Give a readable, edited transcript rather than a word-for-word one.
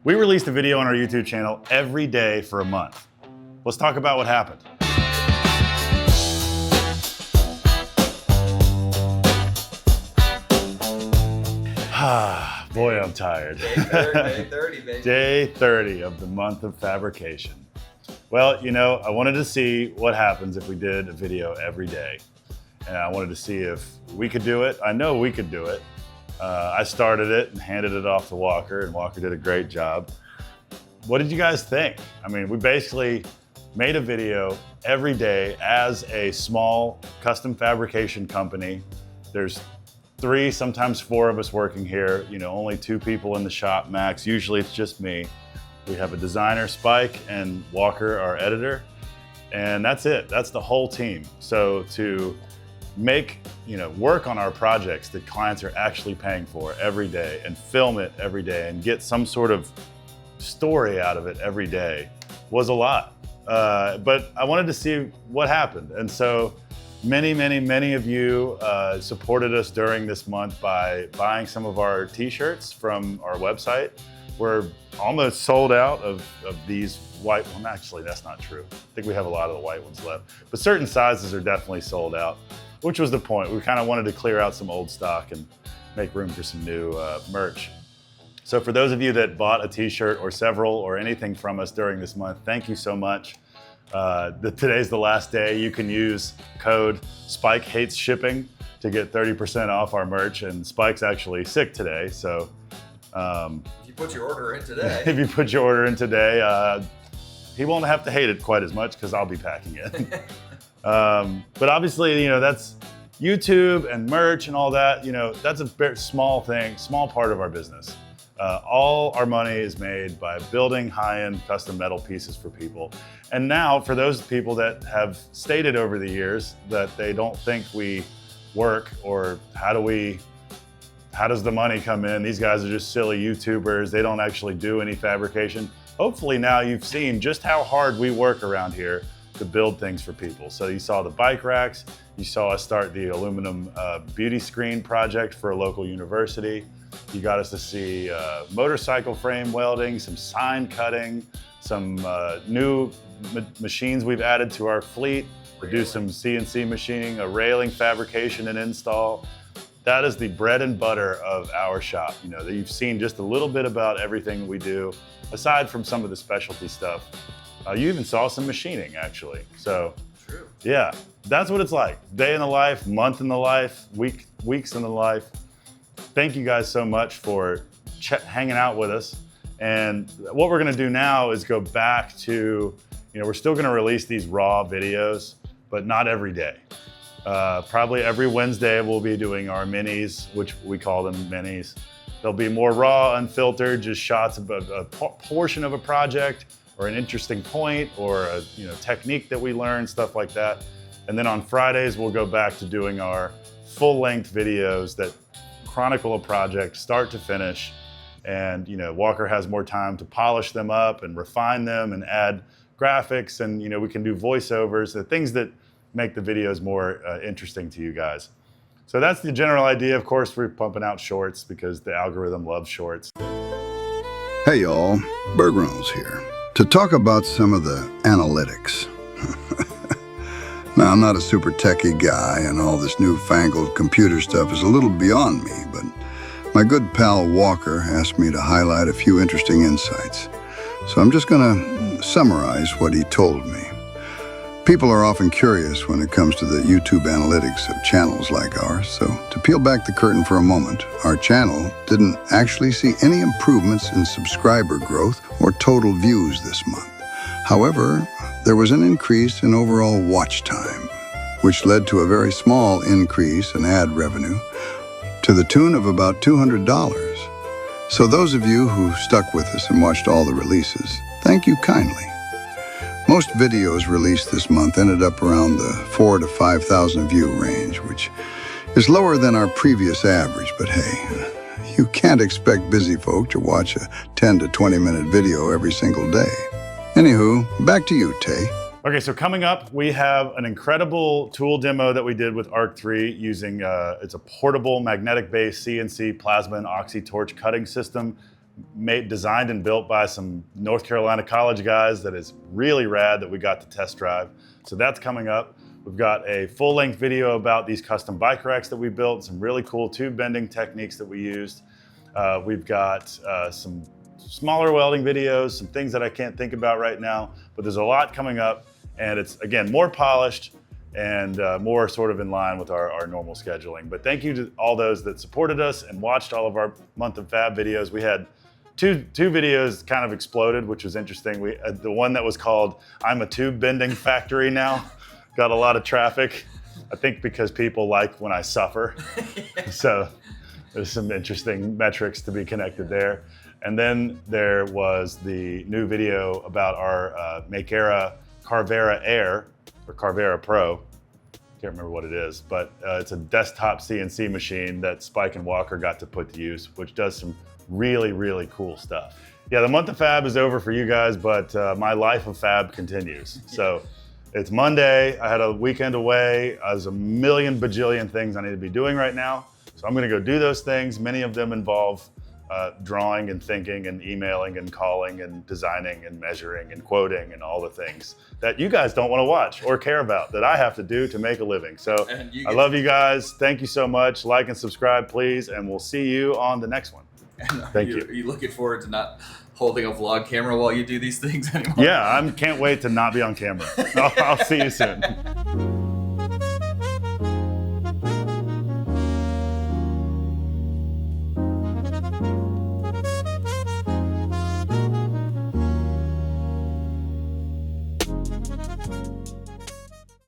We released a video on our YouTube channel every day for a month. Let's talk about what happened. Boy, I'm tired. Day 30, baby. Day 30 of the month of fabrication. Well, you know, I wanted to see what happens if we did a video every day. And I wanted to see if we could do it. I know we could do it. I started it and handed it off to Walker, and Walker did a great job. What did you guys think? I mean, we basically made a video every day as a small custom fabrication company. There's 3, sometimes 4 of us working here. You know, only 2 people in the shop max. Usually it's just me. We have a designer, Spike, and Walker, our editor. And that's it. That's the whole team. So to make, you know, work on our projects that clients are actually paying for every day and film it every day and get some sort of story out of it every day was a lot. But I wanted to see what happened. And so many of you supported us during this month by buying some of our t-shirts from our website. We're almost sold out of these white, well, actually that's not true. I think we have a lot of the white ones left, but certain sizes are definitely sold out, which was the point. We kind of wanted to clear out some old stock and make room for some new merch. So for those of you that bought a t-shirt or several or anything from us during this month, thank you so much. Today's the last day. You can use code SPIKEHATESSHIPPING to get 30% off our merch, and Spike's actually sick today, so If you put your order in today. if you put your order in today, he won't have to hate it quite as much because I'll be packing it. But obviously, you know, that's YouTube and merch and all that, you know, that's a very small thing, small part of our business. All our money is made by building high-end custom metal pieces for people. And now for those people that have stated over the years that they don't think we work, or how does the money come in? These guys are just silly YouTubers. They don't actually do any fabrication. Hopefully now you've seen just how hard we work around here to build things for people. So you saw the bike racks, you saw us start the aluminum beauty screen project for a local university. You got us to see motorcycle frame welding, some sign cutting, some new machines we've added to our fleet. We do some CNC machining, a railing fabrication and install. That is the bread and butter of our shop. You know, that you've seen just a little bit about everything we do, aside from some of the specialty stuff. You even saw some machining, actually. So, True. Yeah, that's what it's like. Day in the life, month in the life, weeks in the life. Thank you guys so much for hanging out with us. And what we're gonna do now is go back to, you know, we're still gonna release these raw videos, but not every day. Probably every Wednesday we'll be doing our minis, which we call them minis. They'll be more raw, unfiltered, just shots of a portion of a project or an interesting point or a technique that we learned, stuff like that. And then on Fridays, we'll go back to doing our full-length videos that chronicle a project start to finish. And Walker has more time to polish them up and refine them and add graphics, and we can do voiceovers, the things that make the videos more interesting to you guys. So that's the general idea. Of course, we're pumping out shorts because the algorithm loves shorts. Hey y'all, Berg Reynolds here to talk about some of the analytics. Now, I'm not a super techie guy, and all this newfangled computer stuff is a little beyond me, but my good pal Walker asked me to highlight a few interesting insights. So I'm just gonna summarize what he told me. People are often curious when it comes to the YouTube analytics of channels like ours, so to peel back the curtain for a moment, our channel didn't actually see any improvements in subscriber growth or total views this month. However, there was an increase in overall watch time, which led to a very small increase in ad revenue to the tune of about $200. So those of you who stuck with us and watched all the releases, thank you kindly. Most videos released this month ended up around the 4,000 to 5,000 view range, which is lower than our previous average, but hey, you can't expect busy folk to watch a 10 to 20 minute video every single day. Anywho, back to you, Tay. Okay, so coming up, we have an incredible tool demo that we did with Arc 3 using, it's a portable magnetic-based CNC plasma and oxy torch cutting system designed and built by some North Carolina college guys that is really rad that we got to test drive. So that's coming up. We've got a full-length video about these custom bike racks that we built, some really cool tube bending techniques that we used. We've got some smaller welding videos, some things that I can't think about right now, but there's a lot coming up, and it's, again, more polished and more sort of in line with our normal scheduling. But thank you to all those that supported us and watched all of our Month of Fab videos. We had two videos kind of exploded, which was interesting. The one that was called "I'm a Tube Bending Factory Now" got a lot of traffic, I think because people like when I suffer. So there's some interesting metrics to be connected there. And then there was the new video about our Makera Carvera Air, or Carvera Pro. Can't remember what it is, but it's a desktop CNC machine that Spike and Walker got to put to use, which does some really, really cool stuff. Yeah, the Month of Fab is over for you guys, but my life of Fab continues. So it's Monday, I had a weekend away. There's a million bajillion things I need to be doing right now. So I'm gonna go do those things. Many of them involve drawing and thinking and emailing and calling and designing and measuring and quoting and all the things that you guys don't want to watch or care about that I have to do to make a living. So I love you guys. Thank you so much. Like and subscribe, please, and we'll see you on the next one. Thank you. Are you looking forward to not holding a vlog camera while you do these things anymore? Yeah, I can't wait to not be on camera. I'll see you soon.